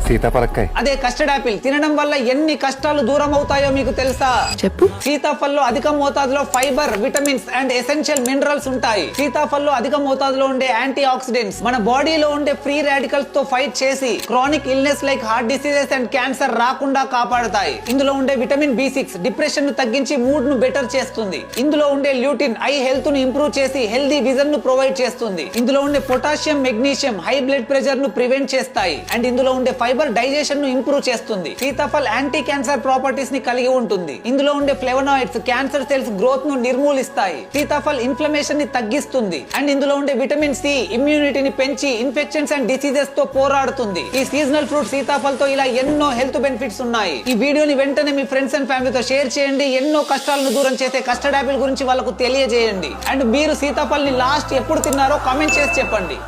సీతాఫలక్కాయ. అదే custard Apple. తినడం వల్ల ఎన్ని కష్టాలు దూరం అవుతాయో మీకు తెలుసా? చెప్పు. సీతాఫల్లో అధిక మోతాదులో fibre, vitamins and essential minerals ఉంటాయి. సీతాఫల్లో అధిక మోతాదులో ఉండే యాంటీ ఆక్సిడెంట్స్ మన బాడీలో ఉండే ఫ్రీ రాడికల్స్ తో ఫైట్ చేసి chronic illness like heart diseases and cancer రాకుండా కాపాడుతాయి. ఇందులో ఉండే విటమిన్ B6 డిప్రెషన్ ను తగ్గించి మూడ్ ను బెటర్ చేస్తుంది. ఇందులో ఉండే ల్యూటిన్ ఐ హెల్త్ ను ఇంప్రూవ్ చేసి హెల్దీ విజన్ ను ప్రొవైడ్ చేస్తుంది. ఇందులో ఉండే potassium, magnesium high blood pressure ను ప్రివెంట్ చేస్తాయి. అండ్ ఇందులో ఉండే ఫైబర్ డైజెషన్ ను ఇంప్రూవ్ చేస్తుంది. సీతాఫల్ యాంటీ క్యాన్సర్ ప్రాపర్టీస్ ని కలిగి ఉంటుంది. ఇందులో ఉండే ఫ్లేవనాయిడ్స్ క్యాన్సర్ సెల్స్ గ్రోత్ ను నిర్మూలిస్తాయి. సీతాఫల్ ఇన్ఫ్లమేషన్ ని తగ్గిస్తుంది. అండ్ ఇందులో ఉండే విటమిన్ సి ఇమ్యూనిటీని పెంచి ఇన్ఫెక్షన్స్ అండ్ డిసీజెస్ తో పోరాడుతుంది. ఈ సీజనల్ ఫ్రూట్ సీతాఫల్ తో ఇలా ఎన్నో హెల్త్ బెనిఫిట్స్ ఉన్నాయి. ఈ వీడియోని వెంటనే మీ ఫ్రెండ్స్ అండ్ ఫ్యామిలీతో షేర్ చేయండి. ఎన్నో కష్టాలను దూరం చేసే కస్టర్డ్ యాపిల్ గురించి వాళ్ళకు తెలియజేయండి. అండ్ మీరు సీతాఫల్ ని లాస్ట్ ఎప్పుడు తిన్నారో కామెంట్ చేసి చెప్పండి.